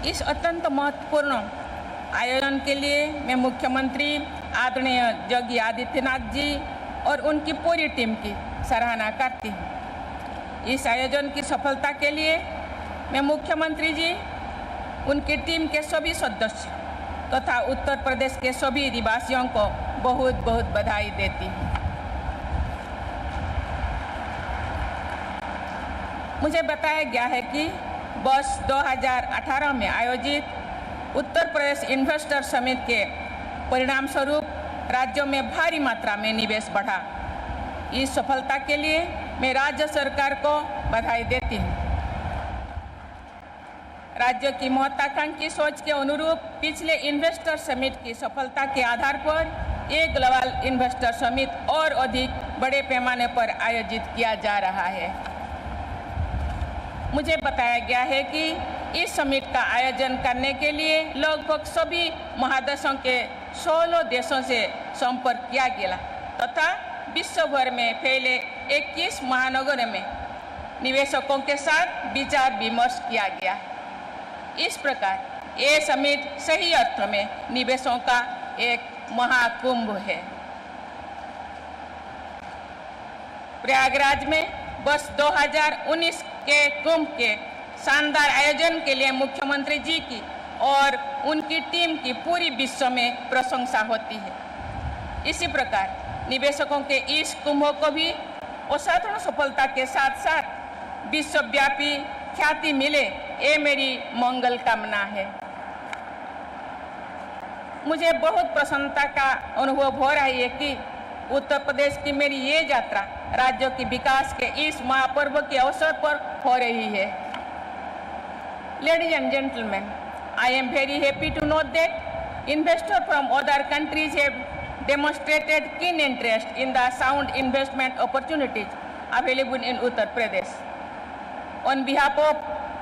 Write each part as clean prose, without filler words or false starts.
इस अत्यंत महत्वपूर्ण आयोजन के लिए मैं मुख्यमंत्री आदरणीय योगी आदित्यनाथ जी और उनकी पूरी टीम की सराहना करती हूँ। इस आयोजन की सफलता के लिए मैं मुख्यमंत्री जी, उनकी टीम के सभी सदस्य तथा उत्तर प्रदेश के सभी निवासियों को बहुत बहुत बधाई देती हूँ। मुझे बताया गया है कि वर्ष 2018 में आयोजित उत्तर प्रदेश इन्वेस्टर समिट के परिणाम स्वरूप राज्यों में भारी मात्रा में निवेश बढ़ा। इस सफलता के लिए मैं राज्य सरकार को बधाई देती हूँ। राज्य की महत्वाकांक्षी सोच के अनुरूप पिछले इन्वेस्टर समिट की सफलता के आधार पर एक ग्लोबल इन्वेस्टर समिट और अधिक बड़े पैमाने पर आयोजित किया जा रहा है। मुझे बताया गया है कि इस समिट का आयोजन करने के लिए लगभग सभी महादेशों के 16 देशों से संपर्क किया गया तथा विश्व भर में फैले 21 महानगरों में निवेशकों के साथ विचार विमर्श किया गया। इस प्रकार ये समिट सही अर्थ में निवेशों का एक महाकुंभ है। प्रयागराज में वर्ष 2019 के कुंभ के शानदार आयोजन के लिए मुख्यमंत्री जी की और उनकी टीम की पूरी विश्व में प्रशंसा होती है। इसी प्रकार निवेशकों के इस कुंभ को भी असाधारण सफलता के साथ साथ विश्वव्यापी ख्याति मिले, ये मेरी मंगल कामना है। मुझे बहुत प्रसन्नता का अनुभव हो रहा है कि उत्तर प्रदेश की मेरी ये यात्रा राज्यों के विकास के इस महापर्व के अवसर पर हो रही है। Ladies and gentlemen, I am very happy to note that investors from other countries have demonstrated keen interest in the sound investment opportunities available in Uttar Pradesh. On behalf of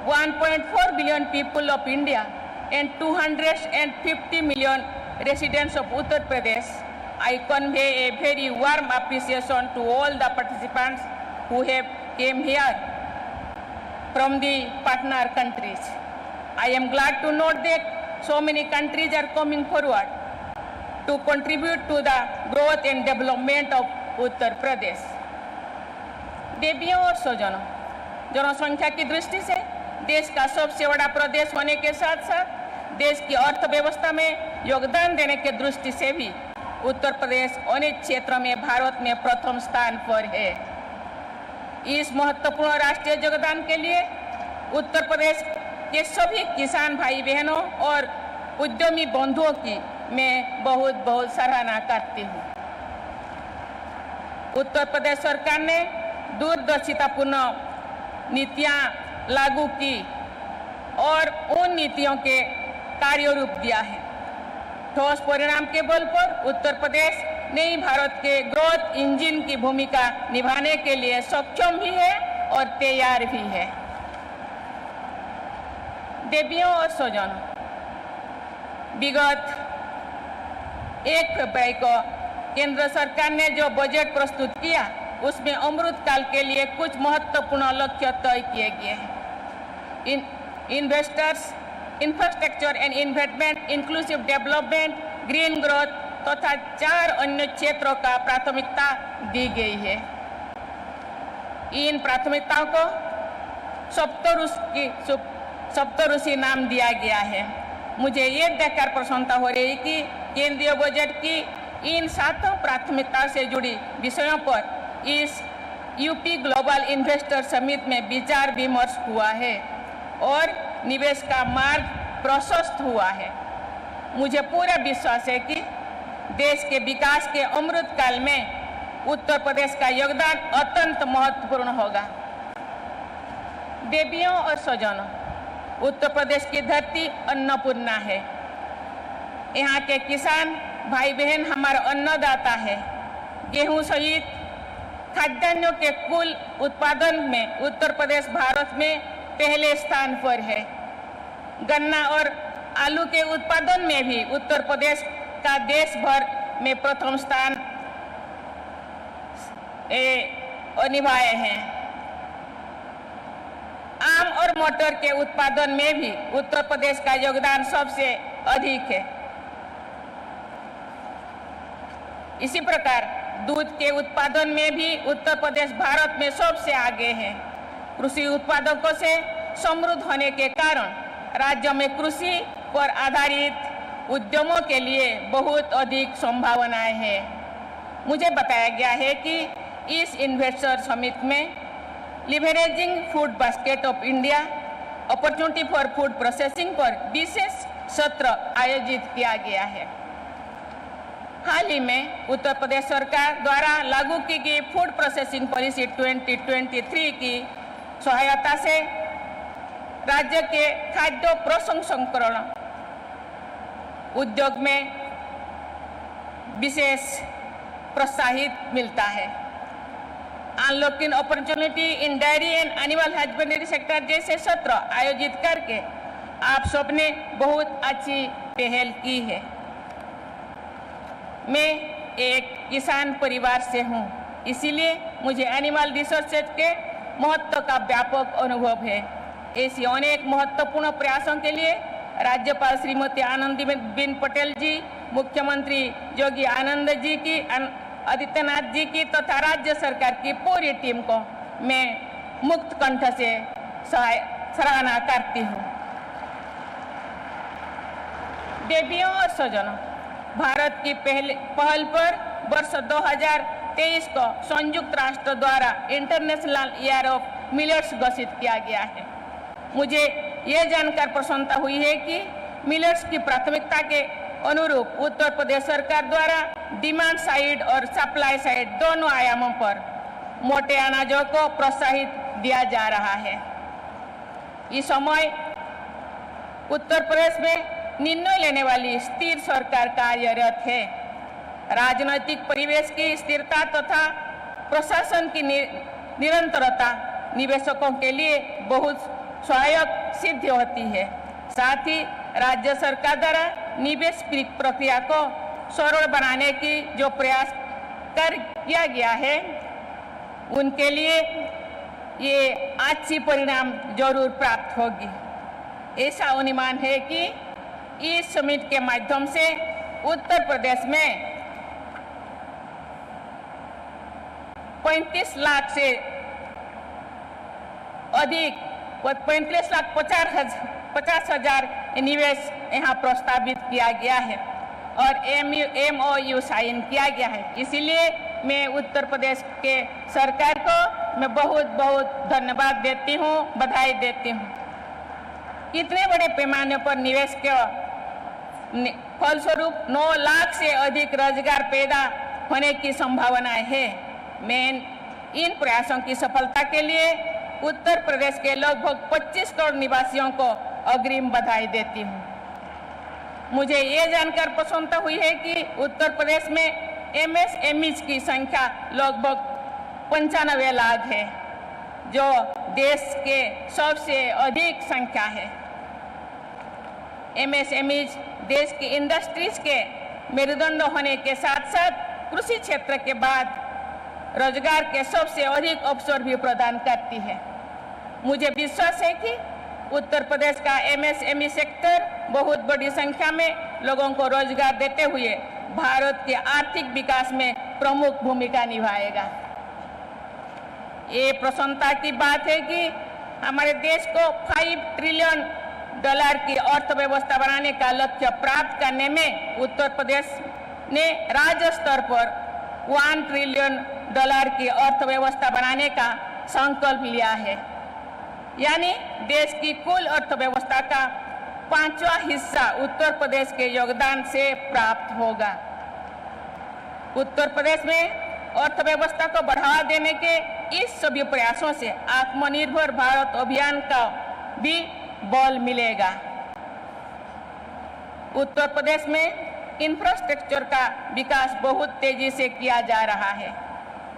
1.4 billion people of India and 250 million residents of Uttar Pradesh, I convey a very warm appreciation to all the participants who have came here from the partner countries. I am glad to note that so many countries are coming forward to contribute to the growth and development of Uttar Pradesh. देवियों और स्वजनों, जनसंख्या की दृष्टि से देश का सबसे बड़ा प्रदेश होने के साथ साथ देश की अर्थव्यवस्था में योगदान देने की दृष्टि से भी उत्तर प्रदेश अनेक क्षेत्रों में भारत में प्रथम स्थान पर है। इस महत्वपूर्ण राष्ट्रीय योगदान के लिए उत्तर प्रदेश के सभी किसान भाई बहनों और उद्यमी बंधुओं की मैं बहुत बहुत सराहना करती हूँ। उत्तर प्रदेश सरकार ने दूरदर्शितापूर्ण नीतियाँ लागू की और उन नीतियों के कार्य रूप दिया है। ठोस परिणाम के बल पर उत्तर प्रदेश नई भारत के ग्रोथ इंजन की भूमिका निभाने के लिए सक्षम भी है और तैयार भी है। देवियों और स्वजनों, विगत 1 फरवरी को केंद्र सरकार ने जो बजट प्रस्तुत किया उसमें अमृतकाल के लिए कुछ महत्वपूर्ण लक्ष्य तय किए गए हैं। Investors, infrastructure and investment, inclusive development, green growth तथा 4 अन्य क्षेत्रों का प्राथमिकता दी गई है। इन प्राथमिकताओं को सप्तऋषि नाम दिया गया है। मुझे ये देखकर प्रसन्नता हो रही है कि केंद्रीय बजट की इन 7 प्राथमिकताओं से जुड़ी विषयों पर इस यूपी ग्लोबल इन्वेस्टर समिट में विचार विमर्श हुआ है और निवेश का मार्ग प्रशस्त हुआ है। मुझे पूरा विश्वास है कि देश के विकास के अमृत काल में उत्तर प्रदेश का योगदान अत्यंत महत्वपूर्ण होगा। देवियों और स्वजनों, उत्तर प्रदेश की धरती अन्नपूर्णा है। यहाँ के किसान भाई बहन हमारा अन्नदाता है। गेहूं सहित खाद्यान्नों के कुल उत्पादन में उत्तर प्रदेश भारत में पहले स्थान पर है। गन्ना और आलू के उत्पादन में भी उत्तर प्रदेश का देश भर में प्रथम स्थान निभाए हैं। आम और और मोटर के उत्पादन में भी उत्तर प्रदेश का योगदान सबसे अधिक है। इसी प्रकार दूध के उत्पादन में भी उत्तर प्रदेश भारत में सबसे आगे है। कृषि उत्पादकों से समृद्ध होने के कारण राज्य में कृषि पर आधारित उद्यमों के लिए बहुत अधिक संभावनाएं हैं। मुझे बताया गया है कि इस इन्वेस्टर समिट में leveraging food basket of India opportunity for food processing पर विशेष सत्र आयोजित किया गया है। हाल ही में उत्तर प्रदेश सरकार द्वारा लागू की गई फूड प्रोसेसिंग पॉलिसी 2023 की सहायता से राज्य के खाद्य प्रसंस्करण उद्योग में विशेष प्रोत्साहित मिलता है। Unlocking opportunity in dairy and animal husbandry sector जैसे सत्र आयोजित करके आप सबने बहुत अच्छी पहल की है। मैं एक किसान परिवार से हूँ, इसीलिए मुझे एनिमल रिसोर्सेज के महत्व का व्यापक अनुभव है। ऐसी अनेक महत्वपूर्ण प्रयासों के लिए राज्यपाल श्रीमती आनंदीबेन पटेल जी, मुख्यमंत्री योगी आदित्यनाथ जी की तथा राज्य सरकार की पूरी टीम को मैं मुक्त कंठ से सराहना करती हूँ। देवियों और सज्जनों, भारत की पहल पर वर्ष 2023 को संयुक्त राष्ट्र द्वारा इंटरनेशनल ईयर ऑफ मिलेट्स घोषित किया गया है। मुझे ये जानकर प्रसन्नता हुई है कि मिलेट्स की प्राथमिकता के अनुरूप उत्तर प्रदेश सरकार द्वारा डिमांड साइड और सप्लाई साइड दोनों आयामों पर मोटे अनाजों को प्रोत्साहित दिया जा रहा है। इस समय उत्तर प्रदेश में निर्णय लेने वाली स्थिर सरकार कार्यरत है। राजनीतिक परिवेश की स्थिरता तथा प्रशासन की निरंतरता निवेशकों के लिए बहुत सहायक सिद्ध होती है। साथ ही राज्य सरकार द्वारा निवेश प्रक्रिया को सरल बनाने की जो प्रयास किया गया है, उनके लिए ये अच्छी परिणाम जरूर प्राप्त होगी। ऐसा अनुमान है कि इस समिट के माध्यम से उत्तर प्रदेश में 35 लाख से अधिक 35,50,000 निवेश यहाँ प्रस्तावित किया गया है और MOU साइन किया गया है। इसीलिए मैं उत्तर प्रदेश के सरकार को मैं बहुत बहुत धन्यवाद देती हूँ, बधाई देती हूँ। इतने बड़े पैमाने पर निवेश के फलस्वरूप 9 लाख से अधिक रोजगार पैदा होने की संभावनाएं है। मैं इन प्रयासों की सफलता के लिए उत्तर प्रदेश के लगभग 25 करोड़ निवासियों को अग्रिम बधाई देती हूँ। मुझे ये जानकर प्रसन्नता हुई है कि उत्तर प्रदेश में MSMEs की संख्या लगभग 95 लाख है, जो देश के सबसे अधिक संख्या है। MSMEs देश की इंडस्ट्रीज के मेरुदंड होने के साथ साथ कृषि क्षेत्र के बाद रोजगार के सबसे अधिक अवसर भी प्रदान करती है। मुझे विश्वास है कि उत्तर प्रदेश का MSME सेक्टर बहुत बड़ी संख्या में लोगों को रोजगार देते हुए भारत के आर्थिक विकास में प्रमुख भूमिका निभाएगा। ये प्रसन्नता की बात है कि हमारे देश को $5 ट्रिलियन की अर्थव्यवस्था बनाने का लक्ष्य प्राप्त करने में उत्तर प्रदेश ने राज्य स्तर पर $1 ट्रिलियन की अर्थव्यवस्था बनाने का संकल्प लिया है। यानी देश की कुल अर्थव्यवस्था का 5वां हिस्सा उत्तर प्रदेश के योगदान से प्राप्त होगा। उत्तर प्रदेश में अर्थव्यवस्था को बढ़ावा देने के इस सभी प्रयासों से आत्मनिर्भर भारत अभियान का भी बल मिलेगा। उत्तर प्रदेश में इंफ्रास्ट्रक्चर का विकास बहुत तेजी से किया जा रहा है।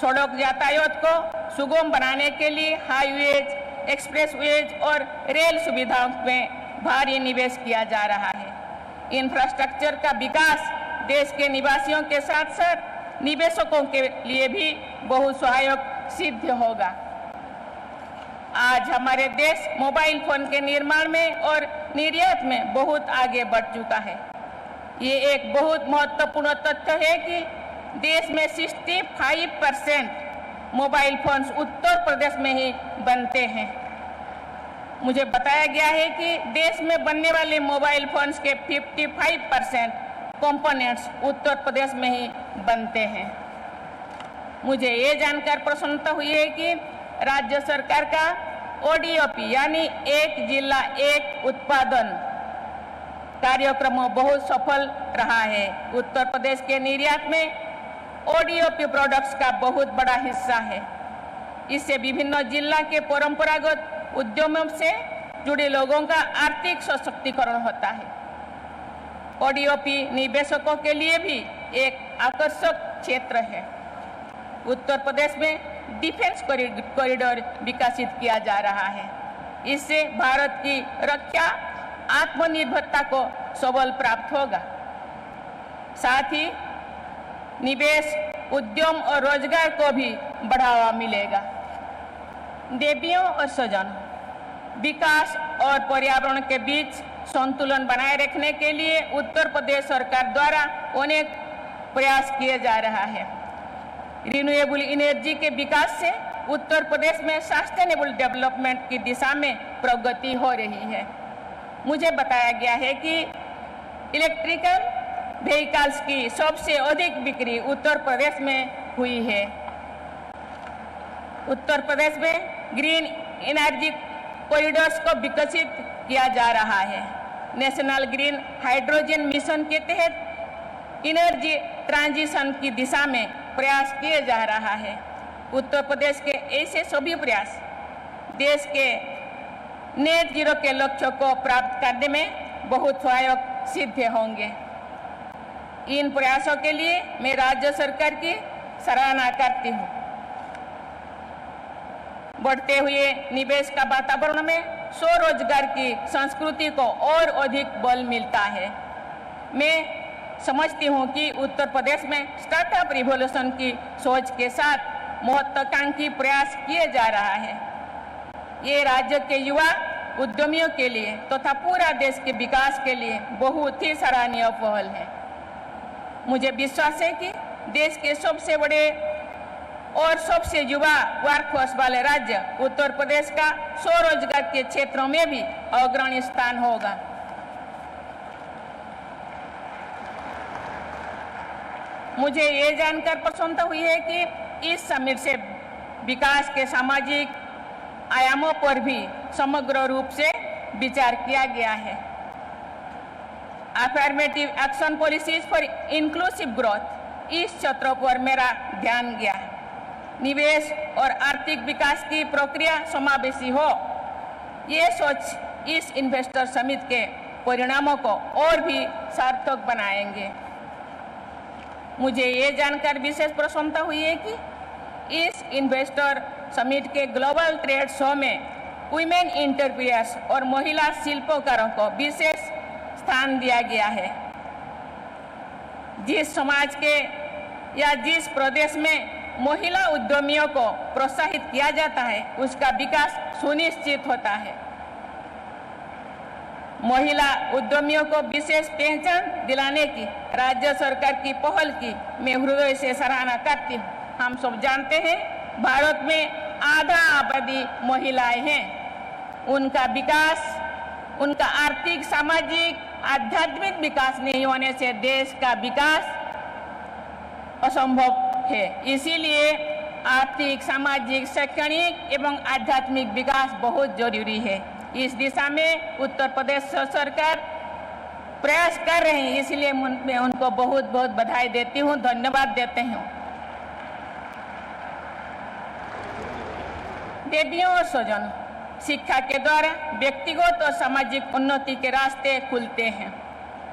सड़क यातायात को सुगम बनाने के लिए हाईवेज, एक्सप्रेसवेज और रेल सुविधाओं में भारी निवेश किया जा रहा है। इंफ्रास्ट्रक्चर का विकास देश के निवासियों के साथ साथ निवेशकों के लिए भी बहुत सहायक सिद्ध होगा। आज हमारे देश मोबाइल फोन के निर्माण में और निर्यात में बहुत आगे बढ़ चुका है। ये एक बहुत महत्वपूर्ण तथ्य है कि देश में 65% मोबाइल फोन्स उत्तर प्रदेश में ही बनते हैं। मुझे बताया गया है कि देश में बनने वाले मोबाइल फोन्स के 55% कंपोनेंट्स उत्तर प्रदेश में ही बनते हैं। मुझे ये जानकर प्रसन्नता हुई है कि राज्य सरकार का ODOP यानी एक जिला एक उत्पादन कार्यक्रम बहुत सफल रहा है। उत्तर प्रदेश के निर्यात में ODOP प्रोडक्ट्स का बहुत बड़ा हिस्सा है। इससे विभिन्न जिला के परंपरागत उद्यमों से जुड़े लोगों का आर्थिक सशक्तिकरण होता है। ODOP निवेशकों के लिए भी एक आकर्षक क्षेत्र है। उत्तर प्रदेश में डिफेंस कॉरिडोर विकसित किया जा रहा है। इससे भारत की रक्षा आत्मनिर्भरता को सबल प्राप्त होगा। साथ ही निवेश, उद्यम और रोजगार को भी बढ़ावा मिलेगा। देवियों और स्वजनों, विकास और पर्यावरण के बीच संतुलन बनाए रखने के लिए उत्तर प्रदेश सरकार द्वारा अनेक प्रयास किए जा रहा है। रिन्यूएबल एनर्जी के विकास से उत्तर प्रदेश में सस्टेनेबल डेवलपमेंट की दिशा में प्रगति हो रही है। मुझे बताया गया है कि इलेक्ट्रिकल व्हीकल्स की सबसे अधिक बिक्री उत्तर प्रदेश में हुई है। उत्तर प्रदेश में ग्रीन एनर्जी कॉरिडोर्स को विकसित किया जा रहा है। नेशनल ग्रीन हाइड्रोजन मिशन के तहत एनर्जी ट्रांजिशन की दिशा में प्रयास किए जा रहा है। उत्तर प्रदेश के ऐसे सभी प्रयास देश के नेट जीरो के लक्ष्य को प्राप्त करने में बहुत सहायक सिद्ध होंगे। इन प्रयासों के लिए मैं राज्य सरकार की सराहना करती हूँ। बढ़ते हुए निवेश का वातावरण में स्वरोजगार की संस्कृति को और अधिक बल मिलता है। मैं समझती हूँ कि उत्तर प्रदेश में स्टार्टअप रिवॉल्यूशन की सोच के साथ महत्वाकांक्षी प्रयास किए जा रहा है। ये राज्य के युवा उद्यमियों के लिए तथा पूरा देश के विकास के लिए बहुत ही सराहनीय पहल है। मुझे विश्वास है कि देश के सबसे बड़े और सबसे युवा वर्कफोर्स वाले राज्य उत्तर प्रदेश का स्वरोजगार के क्षेत्रों में भी अग्रणी स्थान होगा। मुझे ये जानकर प्रसन्नता हुई है कि इस समिट से विकास के सामाजिक आयामों पर भी समग्र रूप से विचार किया गया है। Affirmative action policies for inclusive growth, इस क्षेत्र पर मेरा ध्यान गया। निवेश और आर्थिक विकास की प्रक्रिया समावेशी हो, ये सोच इस इन्वेस्टर समिट के परिणामों को और भी सार्थक बनाएंगे। मुझे ये जानकर विशेष प्रसन्नता हुई है कि इस इन्वेस्टर समिट के ग्लोबल ट्रेड शो में वुमेन एंटरप्रेन्योर्स और महिला शिल्पकारों को विशेष स्थान दिया गया है। जिस समाज के या जिस प्रदेश में महिला उद्यमियों को प्रोत्साहित किया जाता है, उसका विकास सुनिश्चित होता है। महिला उद्यमियों को विशेष पहचान दिलाने की राज्य सरकार की पहल की मैं हृदय से सराहना करती हूँ। हम सब जानते हैं भारत में आधा आबादी महिलाएं हैं। उनका विकास, उनका आर्थिक, सामाजिक, आध्यात्मिक विकास नहीं होने से देश का विकास असंभव है। इसीलिए आर्थिक, सामाजिक, शैक्षणिक एवं आध्यात्मिक विकास बहुत जरूरी है। इस दिशा में उत्तर प्रदेश सरकार प्रयास कर रहे हैं, इसलिए मैं उनको बहुत बहुत बधाई देती हूँ, धन्यवाद देते हूँ। देवियों और स्वजनों, शिक्षा के द्वारा व्यक्तिगत और सामाजिक उन्नति के रास्ते खुलते हैं।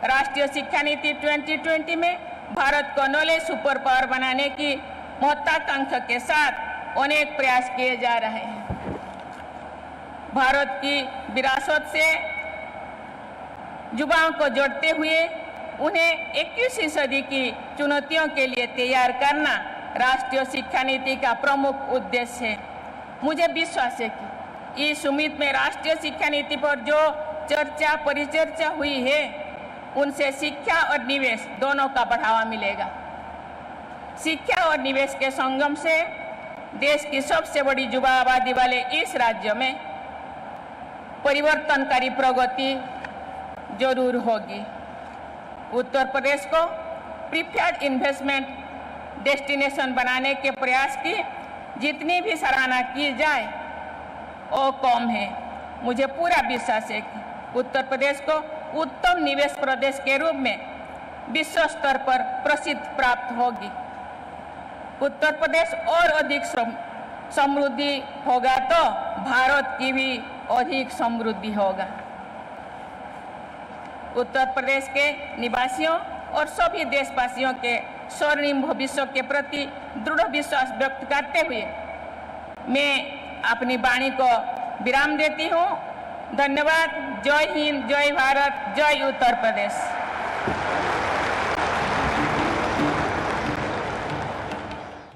राष्ट्रीय शिक्षा नीति 2020 में भारत को नॉलेज सुपर पावर बनाने की महत्वाकांक्षा के साथ अनेक प्रयास किए जा रहे हैं। भारत की विरासत से युवाओं को जोड़ते हुए उन्हें 21वीं सदी की चुनौतियों के लिए तैयार करना राष्ट्रीय शिक्षा नीति का प्रमुख उद्देश्य है। मुझे विश्वास है कि इस उम्मीद में राष्ट्रीय शिक्षा नीति पर जो चर्चा परिचर्चा हुई है, उनसे शिक्षा और निवेश दोनों का बढ़ावा मिलेगा। शिक्षा और निवेश के संगम से देश की सबसे बड़ी युवा आबादी वाले इस राज्य में परिवर्तनकारी प्रगति जरूर होगी। उत्तर प्रदेश को प्रीफर्ड इन्वेस्टमेंट डेस्टिनेशन बनाने के प्रयास की जितनी भी सराहना की जाए वो कम है। मुझे पूरा विश्वास है कि उत्तर प्रदेश को उत्तम निवेश प्रदेश के रूप में विश्व स्तर पर प्रसिद्ध प्राप्त होगी। उत्तर प्रदेश और अधिक समृद्धि होगा तो भारत की भी अधिक समृद्धि होगा। उत्तर प्रदेश के निवासियों और सभी देशवासियों के स्वर्णिम भविष्य के प्रति दृढ़ विश्वास व्यक्त करते हुए मैं अपनी वाणी को विराम देती हूँ। धन्यवाद। जय हिंद, जय भारत, जय उत्तर प्रदेश।